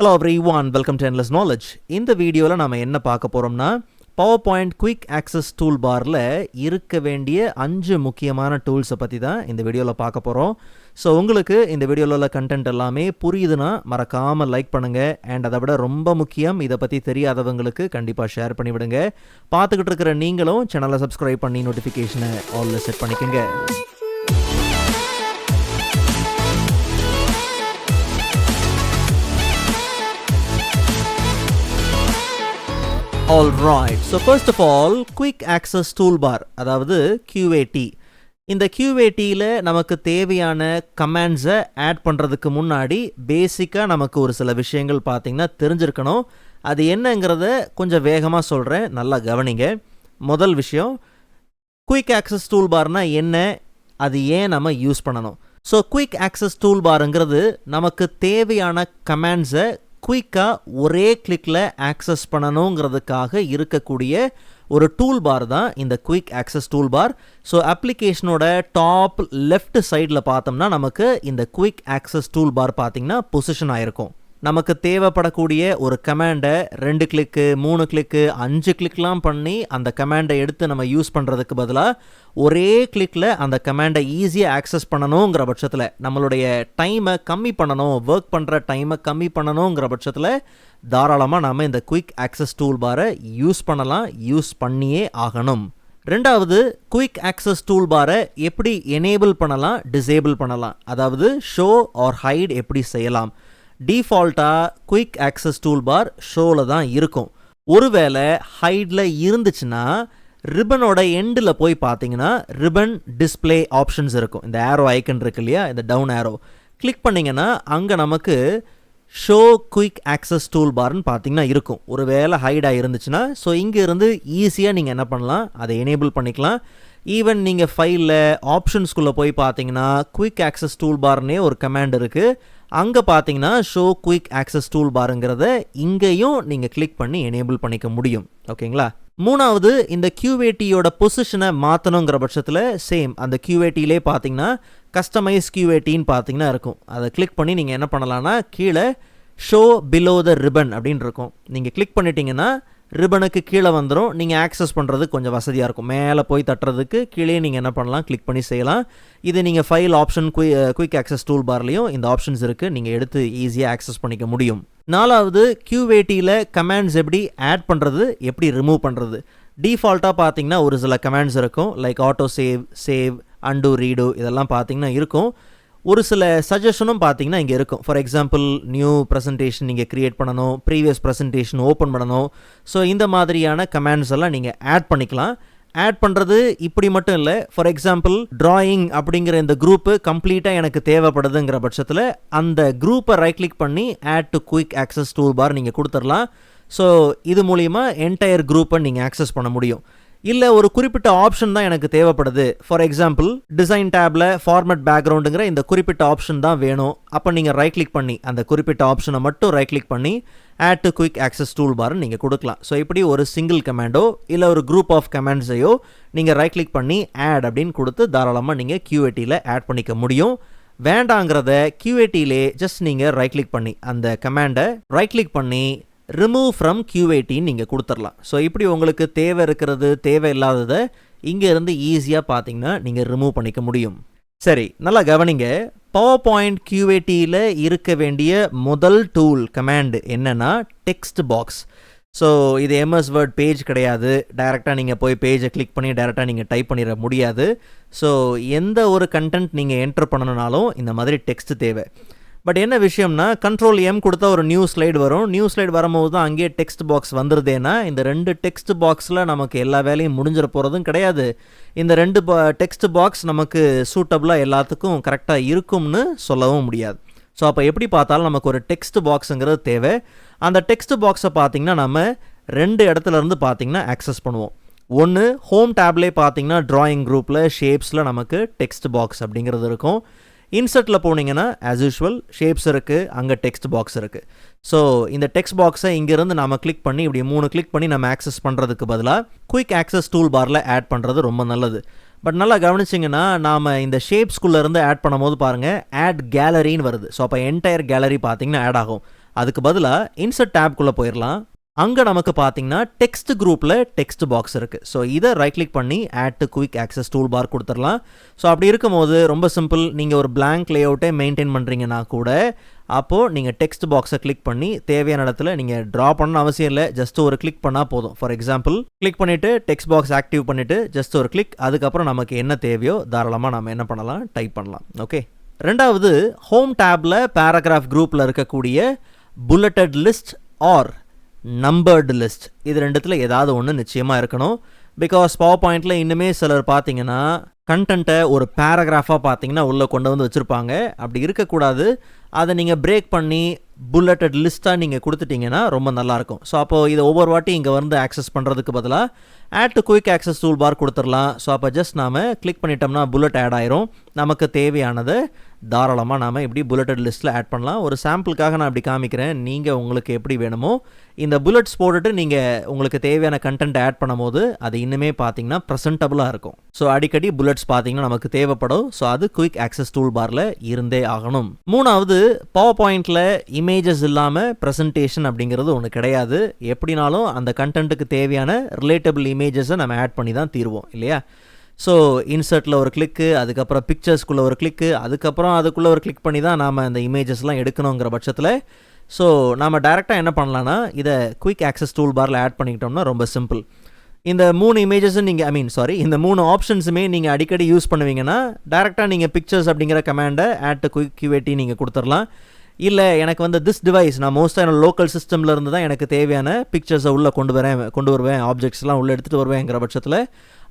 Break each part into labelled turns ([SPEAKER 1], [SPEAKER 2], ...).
[SPEAKER 1] Hello everyone, welcome to Endless Knowledge. இந்த வீடியோவில் நாம் என்ன பார்க்க போகிறோம்னா PowerPoint Quick Access Toolbarல இருக்க வேண்டிய 5 முக்கியமான டூல்ஸை பற்றி தான் இந்த வீடியோவில் பார்க்க போகிறோம். ஸோ உங்களுக்கு இந்த வீடியோவில் உள்ள கண்டென்ட் எல்லாமே புரியுதுன்னா மறக்காமல் லைக் பண்ணுங்கள். அண்ட் அதை விட ரொம்ப முக்கியம், இதை பற்றி தெரியாதவங்களுக்கு கண்டிப்பாக ஷேர் பண்ணிவிடுங்க. பார்த்துக்கிட்டு இருக்கிற நீங்களும் சேனலை சப்ஸ்கிரைப் பண்ணி நோட்டிஃபிகேஷனை ஆல்ல செட் பண்ணிக்கோங்க. Alright, so first of all, Quick Access Toolbar, அதாவது QAT. இந்த QATல நமக்கு தேவையான கமாண்ட்ஸை ஆட் பண்ணுறதுக்கு முன்னாடி பேசிக்காக நமக்கு ஒரு சில விஷயங்கள் பார்த்திங்கன்னா தெரிஞ்சிருக்கணும். அது என்னங்கிறத கொஞ்சம் வேகமாக சொல்கிறேன், நல்லா கவனிங்க. முதல் விஷயம், Quick Access Toolbarனால் என்ன, அது ஏன் நம்ம யூஸ் பண்ணணும். ஸோ Quick Access Toolbarங்கிறது நமக்கு தேவையான கமாண்ட்ஸை குயிக்காக ஒரே கிளிக்கில் ஆக்சஸ் பண்ணணுங்கிறதுக்காக இருக்கக்கூடிய ஒரு டூல் பார் தான் இந்த quick access tool bar. So அப்ளிகேஷனோட டாப் லெஃப்ட் சைடில் பார்த்தோம்னா நமக்கு இந்த குயிக் ஆக்சஸ் டூல் பார் பார்த்திங்கன்னா பொசிஷன் ஆகிருக்கும். நமக்கு தேவைப்படக்கூடிய ஒரு கமாண்டை 2 கிளிக்கு 3 கிளிக்கு 5 கிளிக்லாம் பண்ணி அந்த கமாண்டை எடுத்து நம்ம யூஸ் பண்ணுறதுக்கு பதிலாக ஒரே கிளிக்கில் அந்த கமாண்டை ஈஸியாக ஆக்சஸ் பண்ணணுங்கிற பட்சத்தில், நம்மளுடைய டைமை கம்மி பண்ணணும், ஒர்க் பண்ணுற டைமை கம்மி பண்ணணுங்கிற பட்சத்தில் தாராளமாக நாம் இந்த குயிக் ஆக்சஸ் டூல் பாரை யூஸ் பண்ணலாம், யூஸ் பண்ணியே ஆகணும். ரெண்டாவது, குயிக் ஆக்சஸ் டூல் பாரை எப்படி எனேபிள் பண்ணலாம், டிசேபிள் பண்ணலாம், அதாவது ஷோ ஆர் ஹைட் எப்படி செய்யலாம். டிஃபால்ட்டாக குயிக் ஆக்சஸ் டூல் பார் ஷோவில் தான் இருக்கும். ஒருவேளை ஹைடில் இருந்துச்சுன்னா ரிப்பனோட எண்டில் போய் பார்த்தீங்கன்னா ரிப்பன் டிஸ்பிளே ஆப்ஷன்ஸ் இருக்கும். இந்த ஆரோ ஐக்கன் இருக்கு இல்லையா, இந்த டவுன் ஆரோ கிளிக் பண்ணிங்கன்னா அங்கே நமக்கு ஷோ குயிக் ஆக்சஸ் டூல் பார்னு பார்த்தீங்கன்னா இருக்கும். ஒருவேளை ஹைடாக இருந்துச்சுன்னா ஸோ இங்கே இருந்து ஈஸியாக நீங்கள் என்ன பண்ணலாம், அதை எனேபிள் பண்ணிக்கலாம். ஈவன் நீங்கள் ஃபைலில் ஆப்ஷன்ஸ்குள்ளே போய் பார்த்தீங்கன்னா குயிக் ஆக்சஸ் டூல் பார்னே ஒரு கமாண்ட் இருக்குது. அங்கே பார்த்தீங்கன்னா ஷோ குயிக் ஆக்சஸ் டூல் பாருங்கிறத இங்கேயும் நீங்கள் கிளிக் பண்ணி எனேபிள் பண்ணிக்க முடியும். ஓகேங்களா. மூணாவது, இந்த QATயோட பொசிஷனை மாற்றணுங்கிற பட்சத்தில் சேம் அந்த QATலே பார்த்தீங்கன்னா கஸ்டமைஸ் QATன்னு பார்த்தீங்கன்னா இருக்கும். அதை கிளிக் பண்ணி நீங்கள் என்ன பண்ணலான்னா கீழே ஷோ பிலோ த ரிப்பன் அப்படின்னு இருக்கும். நீங்கள் கிளிக் பண்ணிட்டீங்கன்னா ரிப்பனுக்கு கீழே வந்துடும். நீங்கள் ஆக்சஸ் பண்ணுறதுக்கு கொஞ்சம் வசதியாக இருக்கும். மேலே போய் தட்டுறதுக்கு கீழே நீங்கள் என்ன பண்ணலாம், கிளிக் பண்ணி செய்யலாம். இது நீங்கள் file option quick access tool பார்லேயும் இந்த ஆப்ஷன்ஸ் இருக்குது, நீங்கள் எடுத்து ஈஸியாக ஆக்சஸ் பண்ணிக்க முடியும். நாலாவது, QATயில் கமாண்ட்ஸ் எப்படி ஆட் பண்ணுறது, எப்படி ரிமூவ் பண்ணுறது. டிஃபால்ட்டாக பார்த்தீங்கன்னா ஒரு சில கமாண்ட்ஸ் இருக்கும், like auto save, and, read, இதெல்லாம் பார்த்தீங்கன்னா இருக்கும். ஒரு சில சஜஷனும் பார்த்தீங்கன்னா இங்கே இருக்கும். ஃபார் எக்ஸாம்பிள், நியூ ப்ரெசன்டேஷன் நீங்கள் க்ரியேட் பண்ணணும், ப்ரீவியஸ் ப்ரெசன்டேஷன் ஓப்பன் பண்ணணும். ஸோ இந்த மாதிரியான கமாண்ட்ஸ் எல்லாம் நீங்கள் ஆட் பண்ணிக்கலாம். ஆட் பண்ணுறது இப்படி மட்டும் இல்லை. ஃபார் எக்ஸாம்பிள், ட்ராயிங் அப்படிங்கிற இந்த குரூப்பு கம்ப்ளீட்டாக எனக்கு தேவைப்படுதுங்கிற பட்சத்தில் அந்த குரூப்பை ரைட் கிளிக் பண்ணி add to quick access tool bar நீங்கள் கொடுத்துடலாம். ஸோ இது மூலிமா என்டையர் குரூப்பை நீங்கள் ஆக்சஸ் பண்ண முடியும். இல்லை ஒரு குறிப்பிட்ட ஆப்ஷன் தான் எனக்கு தேவைப்படுது, ஃபார் எக்ஸாம்பிள் டிசைன் டேப்பில் ஃபார்மேட் பேக்ரவுண்டுங்கிற இந்த குறிப்பிட்ட ஆப்ஷன் தான் வேணும். அப்போ நீங்கள் ரைட் கிளிக் பண்ணி அந்த குறிப்பிட்ட ஆப்ஷனை மட்டும் ரைட் கிளிக் பண்ணி add to quick access tool bar நீங்கள் கொடுக்கலாம். ஸோ இப்படி ஒரு சிங்கிள் கமாண்டோ இல்லை ஒரு குரூப் ஆஃப் கமாண்ட்ஸையோ நீங்கள் ரைட் கிளிக் பண்ணி ஆட் அப்படின்னு கொடுத்து தாராளமாக நீங்கள் QATயில் ஆட் பண்ணிக்க முடியும். வேண்டாங்கிறத QATலே ஜஸ்ட் நீங்கள் ரைட் கிளிக் பண்ணி அந்த கமாண்டை ரைட் கிளிக் பண்ணி ரிமூவ் ஃப்ரம் QATன்னு நீங்கள் கொடுத்துடலாம். ஸோ இப்படி உங்களுக்கு தேவை இருக்கிறது, தேவை இல்லாததை இங்கே இருந்து ஈஸியாக பார்த்தீங்கன்னா நீங்கள் ரிமூவ் பண்ணிக்க முடியும். சரி, நல்லா கவனிங்க. PowerPoint QATயில் இருக்க வேண்டிய முதல் டூல் கமாண்ட் என்னன்னா டெக்ஸ்ட் பாக்ஸ். ஸோ இது MS Word பேஜ் கிடையாது. டைரெக்டாக நீங்கள் போய் பேஜை கிளிக் பண்ணி டைரெக்டாக நீங்கள் டைப் பண்ணிட முடியாது. ஸோ எந்த ஒரு கண்டென்ட் நீங்கள் என்டர் பண்ணணுனாலும் இந்த மாதிரி டெக்ஸ்ட் தேவை. பட் என்ன விஷயம்னா, Ctrl M கொடுத்தா ஒரு நியூ ஸ்லைடு வரும். நியூ ஸ்லைடு வரும்போது தான் அங்கேயே டெக்ஸ்ட் பாக்ஸ் வந்துடுதேன்னா இந்த 2 டெக்ஸ்ட் பாக்ஸில் நமக்கு எல்லா வேலையும் முடிஞ்சிட போகிறதும் கிடையாது. இந்த 2 டெக்ஸ்ட் பாக்ஸ் நமக்கு சூட்டபுளாக எல்லாத்துக்கும் கரெக்டாக இருக்கும்னு சொல்லவும் முடியாது. ஸோ அப்போ எப்படி பார்த்தாலும் நமக்கு ஒரு டெக்ஸ்ட் பாக்ஸுங்கிறது தேவை. அந்த டெக்ஸ்ட் பாக்ஸை பார்த்திங்கன்னா நம்ம 2 இடத்துல இருந்து பார்த்திங்கன்னா ஆக்சஸ் பண்ணுவோம். ஒன்று, ஹோம் டேப்லேயே பார்த்திங்கன்னா ட்ராயிங் குரூப்பில் ஷேப்ஸில் நமக்கு டெக்ஸ்ட் பாக்ஸ் அப்படிங்கிறது இருக்கும். இன்சர்ட்டில் போனீங்கன்னா ஆஸ் யூஷுவல் ஷேப்ஸ் இருக்குது, அங்கே டெக்ஸ்ட் பாக்ஸ் இருக்குது. ஸோ இந்த டெக்ஸ்ட் பாக்ஸை இங்கேருந்து நம்ம கிளிக் பண்ணி இப்படி 3 கிளிக் பண்ணி நம்ம ஆக்சஸ் பண்ணுறதுக்கு பதிலாக குயிக் ஆக்சஸ் டூல் பாரில் ஆட் பண்ணுறது ரொம்ப நல்லது. பட் நல்லா கவனிச்சிங்கன்னா நாம் இந்த ஷேப்ஸ்குள்ளே இருந்து ஆட் பண்ணும்போது பாருங்கள் ஆட் கேலரின்னு வருது. ஸோ அப்போ என்டையர் கேலரி பார்த்திங்கன்னா ஆட் ஆகும். அதுக்கு பதிலாக இன்சர்ட் டேப்குள்ளே போயிடலாம். அங்கே நமக்கு பார்த்தீங்கன்னா டெக்ஸ்ட் குரூப்பில் டெக்ஸ்ட் பாக்ஸ் இருக்குது. ஸோ இதை ரைட் கிளிக் பண்ணி add to quick access tool bar கொடுத்துடலாம். ஸோ அப்படி இருக்கும்போது ரொம்ப சிம்பிள், நீங்கள் ஒரு பிளாங்க் லேஅவுட்டை மெயின்டைன் பண்ணுறீங்கன்னா கூட அப்போது நீங்கள் டெக்ஸ்ட் பாக்ஸை கிளிக் பண்ணி தேவையான இடத்துல நீங்கள் ட்ரா பண்ண அவசியம் இல்லை, ஜஸ்ட் ஒரு கிளிக் பண்ணால் போதும். ஃபார் எக்ஸாம்பிள் கிளிக் பண்ணிவிட்டு டெக்ஸ்ட் பாக்ஸ் ஆக்டிவ் பண்ணிவிட்டு ஜஸ்ட் ஒரு கிளிக், அதுக்கப்புறம் நமக்கு என்ன தேவையோ தாராளமாக நம்ம என்ன பண்ணலாம், டைப் பண்ணலாம். ஓகே, ரெண்டாவது ஹோம் டேப்பில் பேராகிராஃப் குரூப்பில் இருக்கக்கூடிய bulleted list or numbered list, இது ரெண்டுத்தில் ஏதாவது ஒன்று நிச்சயமாக இருக்கணும். பிகாஸ் பவர் பாயிண்டில் இன்னுமே சிலர் பார்த்தீங்கன்னா கண்டென்ட்டை ஒரு பேராகிராஃபாக பார்த்தீங்கன்னா உள்ளே கொண்டு வந்து வச்சுருப்பாங்க. அப்படி இருக்கக்கூடாது. அதை நீங்கள் பிரேக் பண்ணி புல்லட்டட் லிஸ்ட்டாக நீங்கள் கொடுத்துட்டிங்கன்னா ரொம்ப நல்லாயிருக்கும். ஸோ அப்போது இதை ஒவ்வொரு வாட்டி இங்கே வந்து ஆக்சஸ் பண்ணுறதுக்கு பதிலாக add to quick access tool bar கொடுத்துடலாம். ஸோ அப்போ ஜஸ்ட் நாம் கிளிக் பண்ணிட்டோம்னா புல்லட் ஆட் ஆயிரும். நமக்கு தேவையானதை தாராளமாக நாம் இப்படி புல்லட்டட் லிஸ்ட்டில் ஆட் பண்ணலாம். ஒரு சாம்பிளுக்காக நான் இப்படி காமிக்கிறேன், நீங்கள் உங்களுக்கு எப்படி வேணுமோ இந்த புல்லட்ஸ் போட்டுட்டு நீங்கள் உங்களுக்கு தேவையான கண்டென்ட் ஆட் பண்ணும் போது அது இன்னுமே பார்த்தீங்கன்னா ப்ரெசென்டபுளாக இருக்கும். ஸோ அடிக்கடி புல்லட்ஸ் பார்த்தீங்கன்னா நமக்கு தேவைப்படும். ஸோ அது குயிக் ஆக்சஸ் டூல் பாரில் இருந்தே ஆகணும். மூணாவது, பவர் பாயிண்டில் இமேஜஸ் இல்லாமல் ப்ரெசன்டேஷன் அப்படிங்கிறது ஒன்று கிடையாது. எப்படினாலும் அந்த கண்டென்ட்டுக்கு தேவையான ரிலேட்டபிள் இமேஜஸை நம்ம ஆட் பண்ணி தான் தீர்வோம் இல்லையா. ஸோ இன்சர்ட்டில் ஒரு கிளிக்கு, அதுக்கப்புறம் பிக்சர்ஸ்குள்ளே ஒரு கிளிக்கு, அதுக்கப்புறம் அதுக்குள்ளே ஒரு கிளிக் பண்ணி தான் நாம் அந்த இமேஜஸ்லாம் எடுக்கணுங்கிற பட்சத்தில் ஸோ நாம் டைரெக்டாக என்ன பண்ணலான்னா இதை குயிக் ஆக்சஸ் டூல் பாரில் ஆட் பண்ணிக்கிட்டோம்னா ரொம்ப சிம்பிள். இந்த 3 இமேஜஸும் நீங்கள் இந்த 3 ஆப்ஷன்ஸுமே நீங்கள் அடிக்கடி யூஸ் பண்ணுவீங்கன்னா டைரெக்டாக நீங்கள் பிக்சர்ஸ் அப்படிங்கிற கமாண்டை ஆட் டு குயிக் QAT நீங்கள் கொடுத்துடலாம். இல்லை எனக்கு வந்து திஸ் டிவைஸ் நான் மோஸ்ட்டாக என்னோட லோக்கல் சிஸ்டமில் இருந்து தான் எனக்கு தேவையான பிக்சர்ஸை உள்ளே கொண்டு வருவேன் ஆப்ஜெக்ட்ஸ்லாம் உள்ளே எடுத்துகிட்டு வருவேங்கிற பட்சத்தில்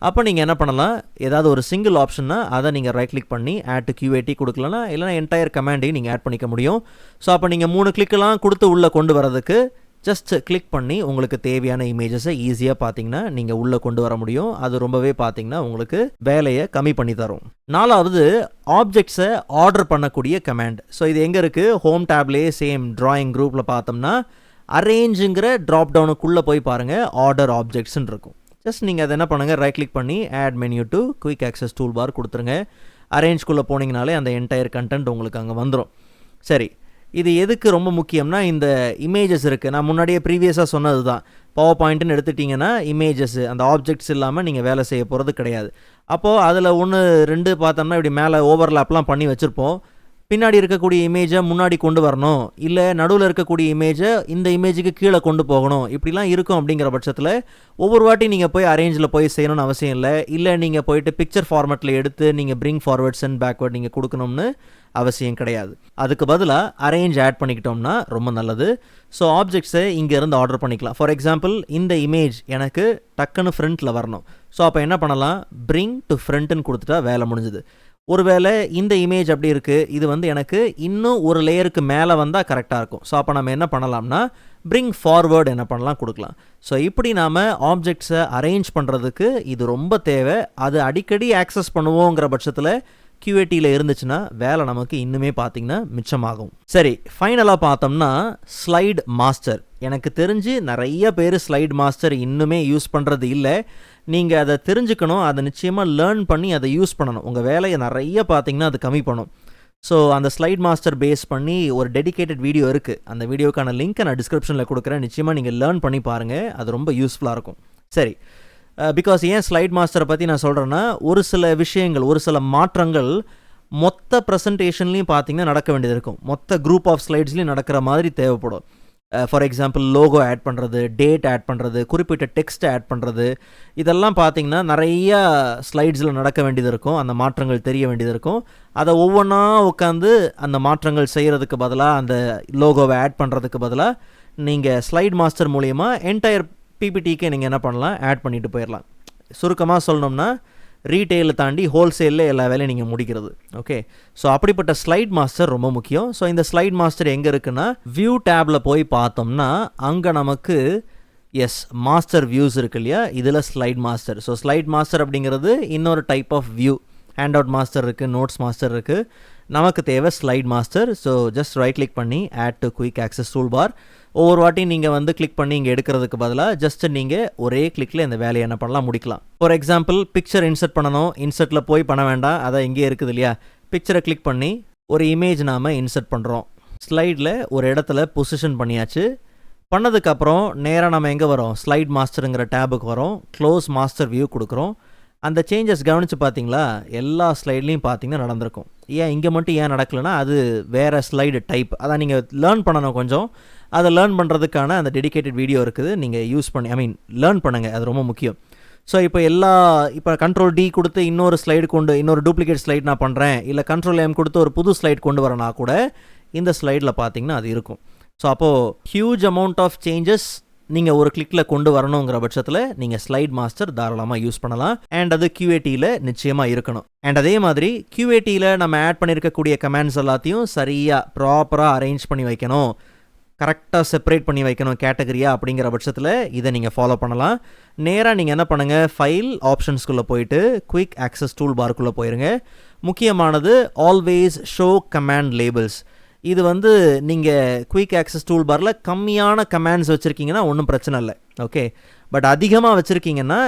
[SPEAKER 1] அப்போ நீங்கள் என்ன பண்ணலாம், ஏதாவது ஒரு சிங்கிள் ஆப்ஷன்னா அதை நீங்கள் ரைட் கிளிக் பண்ணி ஆட் டு QAT கொடுக்கலன்னா இல்லைனா என்டையர் கமாண்டையும் நீங்கள் ஆட் பண்ணிக்க முடியும். ஸோ அப்போ நீங்கள் 3 கிளிக்கெலாம் கொடுத்து உள்ளே கொண்டு வரதுக்கு ஜஸ்ட் கிளிக் பண்ணி உங்களுக்கு தேவையான இமேஜஸை ஈஸியாக பார்த்தீங்கன்னா நீங்கள் உள்ளே கொண்டு வர முடியும். அது ரொம்பவே பார்த்தீங்கன்னா உங்களுக்கு வேலையை கம்மி பண்ணி தரும். நாலாவது, ஆப்ஜெக்ட்ஸை ஆர்டர் பண்ணக்கூடிய கமாண்ட். ஸோ இது எங்கே இருக்குது, ஹோம் டேப்லேயே சேம் ட்ராயிங் குரூப்பில் பார்த்தோம்னா அரேஞ்சுங்கிற ட்ராப் டவுனுக்குள்ளே போய் பாருங்கள், ஆர்டர் ஆப்ஜெக்ட்ஸ்ன்னு இருக்கும். ஜஸ்ட் நீங்கள் அதை என்ன பண்ணுங்கள், ரைட் கிளிக் பண்ணி add menu to quick access tool bar கொடுத்துருங்க. அரேஞ்ச்குள்ளே போனீங்கனாலே அந்த என்டையர் கண்டென்ட் உங்களுக்கு அங்கே வந்துடும். சரி, இது எதுக்கு ரொம்ப முக்கியம்னா இந்த இமேஜஸ் இருக்குது. நான் முன்னாடியே ப்ரீவியஸாக சொன்னது தான், பவர் பாயிண்ட்டுன்னு எடுத்துட்டிங்கன்னா இமேஜஸ் அந்த ஆப்ஜெக்ட்ஸ் இல்லாமல் நீங்கள் வேலை செய்ய போகிறது கிடையாது. அப்போது அதில் 1 2 பார்த்தோம்னா இப்படி மேலே ஓவர்லாப்லாம் பண்ணி வச்சுருப்போம். பின்னாடி இருக்கக்கூடிய இமேஜை முன்னாடி கொண்டு வரணும், இல்லை நடுவில் இருக்கக்கூடிய இமேஜை இந்த இமேஜுக்கு கீழே கொண்டு போகணும், இப்படிலாம் இருக்கும். அப்படிங்கிற பட்சத்தில் ஒவ்வொரு வாட்டி நீங்கள் போய் அரேஞ்சில் போய் செய்யணும்னு அவசியம் இல்லை. இல்லை நீங்கள் போயிட்டு பிக்சர் ஃபார்மேட்டில் எடுத்து நீங்கள் பிரிங் ஃபார்வர்ட் சென்ட் பேக்வர்ட் நீங்கள் கொடுக்கணும்னு அவசியம் கிடையாது. அதுக்கு பதிலாக அரேஞ்ச் ஆட் பண்ணிக்கிட்டோம்னா ரொம்ப நல்லது. ஸோ ஆப்ஜெக்ட்ஸை இங்கேருந்து ஆர்டர் பண்ணிக்கலாம். ஃபார் எக்ஸாம்பிள் இந்த இமேஜ் எனக்கு டக்குன்னு ஃப்ரண்ட்டில் வரணும். ஸோ அப்போ என்ன பண்ணலாம், பிரிங் டு ஃப்ரண்ட்டுன்னு கொடுத்துட்டா வேலை முடிஞ்சுது. ஒருவேளை இந்த இமேஜ் அப்படி இருக்குது, இது வந்து எனக்கு இன்னும் ஒரு லேயருக்கு மேலே வந்தால் கரெக்டாக இருக்கும். ஸோ அப்போ நம்ம என்ன பண்ணலாம்னா பிரிங் ஃபார்வர்டு என்ன பண்ணலாம் கொடுக்கலாம். ஸோ இப்படி நாம் ஆப்ஜெக்ட்ஸை அரேஞ்ச் பண்ணுறதுக்கு இது ரொம்ப தேவை. அது அடிக்கடி ஆக்சஸ் பண்ணுவோங்கிற பட்சத்தில் QATயில் இருந்துச்சுன்னா வேலை நமக்கு இன்னுமே பார்த்திங்கன்னா மிச்சமாகும். சரி, ஃபைனலாக பார்த்தோம்னா ஸ்லைட் மாஸ்டர். எனக்கு தெரிஞ்சு நிறைய பேர் ஸ்லைட் மாஸ்டர் இன்னுமே யூஸ் பண்ணுறது இல்லை. நீங்கள் அதை தெரிஞ்சுக்கணும், அதை நிச்சயமாக லேர்ன் பண்ணி அதை யூஸ் பண்ணணும். உங்கள் வேலையை நிறைய பார்த்திங்கன்னா அது கம்மி பண்ணும். ஸோ அந்த ஸ்லைட் மாஸ்டர் பேஸ் பண்ணி ஒரு டெடிகேட்டட் வீடியோ இருக்குது. அந்த வீடியோக்கான லிங்க்கை நான் டிஸ்கிரிப்ஷனில் கொடுக்குறேன். நிச்சயமாக நீங்கள் லேர்ன் பண்ணி பாருங்கள், அது ரொம்ப யூஸ்ஃபுல்லாக இருக்கும். சரி, பிகாஸ் ஏன் ஸ்லைட் மாஸ்டரை பற்றி நான் சொல்கிறேன்னா ஒரு சில விஷயங்கள், ஒரு சில மாற்றங்கள் மொத்த ப்ரெசன்டேஷன்லேயும் பார்த்திங்கன்னா நடக்க வேண்டியது இருக்கும். மொத்த குரூப் ஆஃப் ஸ்லைட்ஸ்லேயும் நடக்கிற மாதிரி தேவைப்படும். ஃபார் எக்ஸாம்பிள் லோகோ ஆட் பண்ணுறது, டேட் ஆட் பண்ணுறது, குறிப்பிட்ட டெக்ஸ்ட் ஆட் பண்ணுறது, இதெல்லாம் பார்த்திங்கன்னா நிறையா ஸ்லைட்ஸில் நடக்க வேண்டியது இருக்கும். அந்த மாற்றங்கள் தெரிய வேண்டியது இருக்கும். அதை ஒவ்வொன்றா உட்காந்து அந்த மாற்றங்கள் செய்கிறதுக்கு பதிலாக, அந்த லோகோவை ஆட் பண்ணுறதுக்கு பதிலாக நீங்கள் ஸ்லைட் மாஸ்டர் மூலயமா என்டையர் PPTக்கே நீங்கள் என்ன பண்ணலாம், ஆட் பண்ணிட்டு போயிடலாம். சுருக்கமாக சொல்லணும்னா ரீட்டெயிலை தாண்டி ஹோல்சேலில் எல்லா வேலையும் நீங்கள் முடிக்கிறது. ஓகே, ஸோ அப்படிப்பட்ட ஸ்லைட் மாஸ்டர் ரொம்ப முக்கியம். ஸோ இந்த ஸ்லைட் மாஸ்டர் எங்கே இருக்குன்னா வியூ டேப்பில் போய் பார்த்தோம்னா அங்கே நமக்கு மாஸ்டர் வியூஸ் இருக்கு இல்லையா, இதில் slide master. So slide master அப்படிங்கிறது இன்னொரு type of view. Handout master இருக்குது, நோட்ஸ் மாஸ்டர் இருக்குது. நமக்கு தேவை slide master. So just right click பண்ணி add to quick access tool bar. ஒவ்வொரு வாட்டியும் நீங்கள் வந்து கிளிக் பண்ணி இங்கே எடுக்கிறதுக்கு பதிலாக ஜஸ்ட் நீங்கள் ஒரே கிளிக்கில் இந்த வேலையை என்ன பண்ணலாம், முடிக்கலாம். ஃபார் எக்ஸாம்பிள் பிக்சர் இன்சர்ட் பண்ணணும், இன்சர்ட்டில் போய் பண்ண வேண்டாம், அதான் இங்கே இருக்குது இல்லையா. பிக்சரை கிளிக் பண்ணி ஒரு இமேஜ் நாம் இன்சர்ட் பண்ணுறோம். ஸ்லைடில் ஒரு இடத்துல பொசிஷன் பண்ணியாச்சு. பண்ணதுக்கப்புறம் நேராக நம்ம எங்கே வரோம், ஸ்லைட் மாஸ்டருங்கிற டேபுக்கு வரோம். க்ளோஸ் மாஸ்டர் வியூ கொடுக்குறோம். அந்த சேஞ்சஸ் கவனித்து பார்த்தீங்களா, எல்லா ஸ்லைட்லேயும் பார்த்தீங்கன்னா நடந்திருக்கும். ஏன் இங்கே மட்டும் ஏன் நடக்கலைன்னா, அது வேறு ஸ்லைடு டைப். அதான் நீங்கள் லேர்ன் பண்ணணும் கொஞ்சம். அதை லேர்ன் பண்ணுறதுக்கான அந்த டெடிகேட்டட் வீடியோ இருக்குது, நீங்கள் யூஸ் பண்ணி லேர்ன் பண்ணுங்கள், அது ரொம்ப முக்கியம். ஸோ இப்போ கண்ட்ரோல் டி கொடுத்து இன்னொரு ஸ்லைடு இன்னொரு டூப்ளிகேட் ஸ்லைட் நான் பண்ணுறேன், இல்லை கண்ட்ரோல் எம் கொடுத்து ஒரு புது ஸ்லைட் கொண்டு வரனா கூட இந்த ஸ்லைடில் பார்த்தீங்கன்னா அது இருக்கும். ஸோ அப்போது ஹியூஜ் அமௌண்ட் ஆஃப் சேஞ்சஸ் நீங்கள் ஒரு கிளிக்கில் கொண்டு வரணுங்கிற பட்சத்தில் நீங்கள் ஸ்லைட் மாஸ்டர் தாராளமாக யூஸ் பண்ணலாம். அண்ட் அது QATயில் நிச்சயமாக இருக்கணும். அண்ட் அதே மாதிரி QATயில் நம்ம ஆட் பண்ணியிருக்கக்கூடிய கமெண்ட்ஸ் எல்லாத்தையும் சரியாக ப்ராப்பராக அரேஞ்ச் பண்ணி வைக்கணும், கரெக்டாக செப்பரேட் பண்ணி வைக்கணும் கேட்டகரியா அப்படிங்கிற பட்சத்தில் இதை நீங்கள் ஃபாலோ பண்ணலாம். நேராக நீங்கள் என்ன பண்ணுங்கள், ஃபைல் ஆப்ஷன்ஸ்குள்ளே போயிட்டு குயிக் ஆக்சஸ் டூல் பார்க்குள்ளே போயிருங்க. முக்கியமானது ஆல்வேஸ் ஷோ கமாண்ட் லேபிள்ஸ். இது நீங்கள் குயிக் ஆக்சஸ் டூல் பாரில் கம்மியான கமாண்ட்ஸ் வச்சுருக்கீங்கன்னா ஒன்றும் பிரச்சனை இல்லை, ஓகே. பட் அதிகமாக வச்சுருக்கீங்கன்னா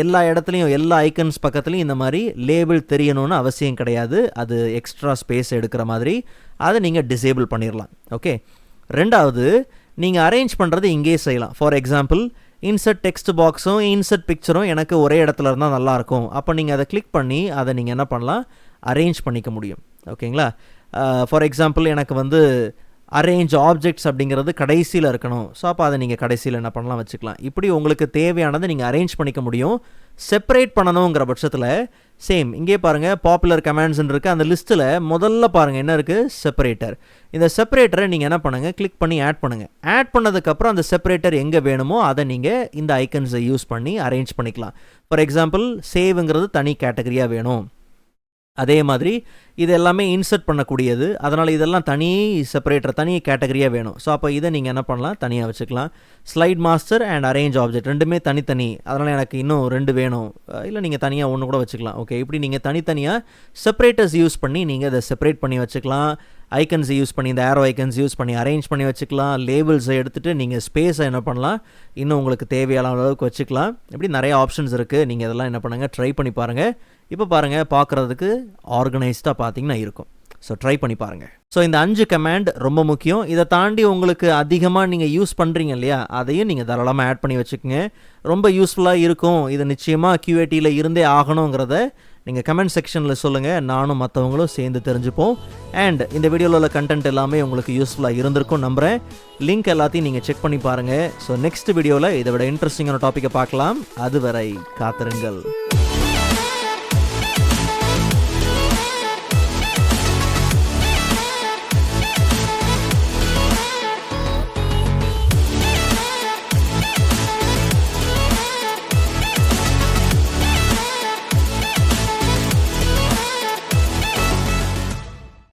[SPEAKER 1] எல்லா இடத்துலையும் எல்லா ஐக்கன்ஸ் பக்கத்துலையும் இந்த மாதிரி லேபிள் தெரியணும்னு அவசியம் கிடையாது. அது எக்ஸ்ட்ரா ஸ்பேஸ் எடுக்கிற மாதிரி, அதை நீங்கள் டிசேபிள் பண்ணிடலாம், ஓகே. ரெண்டாவது, நீங்கள் அரேஞ்ச் பண்ணுறது இங்கேயே செய்யலாம். ஃபார் எக்ஸாம்பிள், இன்சர்ட் டெக்ஸ்ட் பாக்ஸும் இன்சர்ட் பிக்சரும் எனக்கு ஒரே இடத்துல இருந்தால் நல்லாயிருக்கும். அப்போ நீங்கள் அதை கிளிக் பண்ணி அதை நீங்கள் என்ன பண்ணலாம், அரேஞ்ச் பண்ணிக்க முடியும், ஓகேங்களா. ஃபார் எக்ஸாம்பிள், எனக்கு அரேஞ்ச் ஆப்ஜெக்ட்ஸ் அப்படிங்கிறது கடைசியில் இருக்கணும். ஸோ அப்போ அதை நீங்கள் கடைசியில் என்ன பண்ணலாம் வச்சுக்கலாம். இப்படி உங்களுக்கு தேவையானதை நீங்கள் அரேஞ்ச் பண்ணிக்க முடியும். செப்பரேட் பண்ணணுங்கிற பட்சத்தில் சேம் இங்கே பாருங்கள், பாப்புலர் கமெண்ட்ஸ்ன்னு இருக்குது. அந்த லிஸ்ட்டில் முதல்ல பாருங்கள் என்ன இருக்குது, செப்பரேட்டர். இந்த செப்பரேட்டரை நீங்கள் என்ன பண்ணுங்கள், கிளிக் பண்ணி ஆட் பண்ணுங்கள். ஆட் பண்ணதுக்கப்புறம் அந்த செப்பரேட்டர் எங்கே வேணுமோ அதை நீங்கள் இந்த ஐக்கன்ஸை யூஸ் பண்ணி அரேஞ்ச் பண்ணிக்கலாம். ஃபார் எக்ஸாம்பிள், சேவுங்கிறது தனி கேட்டகரியாக வேணும். அதே மாதிரி இது எல்லாமே இன்சர்ட் பண்ணக்கூடியது, அதனால் இதெல்லாம் தனி செப்பரேட்டர் தனி கேட்டகரியாக வேணும். ஸோ அப்போ இதை நீங்கள் என்ன பண்ணலாம், தனியாக வச்சுக்கலாம். Slide master and arrange object ரெண்டுமே தனித்தனி, அதனால் எனக்கு இன்னும் 2 வேணும், இல்லை நீங்கள் தனியாக ஒன்று கூட வச்சுக்கலாம், ஓகே. இப்படி நீங்கள் தனித்தனியாக செப்பரேட்டர்ஸ் யூஸ் பண்ணி நீங்கள் அதை செப்பரேட் பண்ணி வச்சுக்கலாம். ஐக்கன்ஸை யூஸ் பண்ணி, இந்த ஏரோ ஐக்கன்ஸ் யூஸ் பண்ணி அரேஞ்ச் பண்ணி வச்சுக்கலாம். லேபிள்ஸை எடுத்துகிட்டு நீங்கள் ஸ்பேஸை என்ன பண்ணலாம், இன்னும் உங்களுக்கு தேவையான அளவுக்கு வச்சுக்கலாம். இப்படி நிறைய ஆப்ஷன்ஸ் இருக்குது. நீங்கள் இதெல்லாம் என்ன பண்ணுங்கள், ட்ரை பண்ணி பாருங்கள். இப்போ பாருங்கள், பார்க்குறதுக்கு ஆர்கனைஸ்டாக பார்த்தீங்கன்னா இருக்கும். ஸோ ட்ரை பண்ணி பாருங்கள். ஸோ இந்த 5 கமாண்ட் ரொம்ப முக்கியம். இதை தாண்டி உங்களுக்கு அதிகமாக நீங்கள் யூஸ் பண்ணுறீங்க இல்லையா, அதையும் நீங்கள் தாராளமாக ஆட் பண்ணி வச்சுக்கோங்க. ரொம்ப யூஸ்ஃபுல்லாக இருக்கும். இது நிச்சயமாக QATயில் இருந்தே ஆகணுங்கிறத நீங்கள் கமெண்ட் செக்ஷனில் சொல்லுங்கள். நானும் மற்றவங்களும் சேர்ந்து தெரிஞ்சுப்போம். அண்ட் இந்த வீடியோவில் உள்ள கண்டென்ட் எல்லாமே உங்களுக்கு யூஸ்ஃபுல்லாக இருந்திருக்கும் நம்புகிறேன். லிங்க் எல்லாத்தையும் நீங்கள் செக் பண்ணி பாருங்கள். ஸோ நெக்ஸ்ட் வீடியோவில் இதை விட இன்ட்ரெஸ்டிங்கான டாப்பிக்கை பார்க்கலாம். அதுவரை காத்திருங்கள்.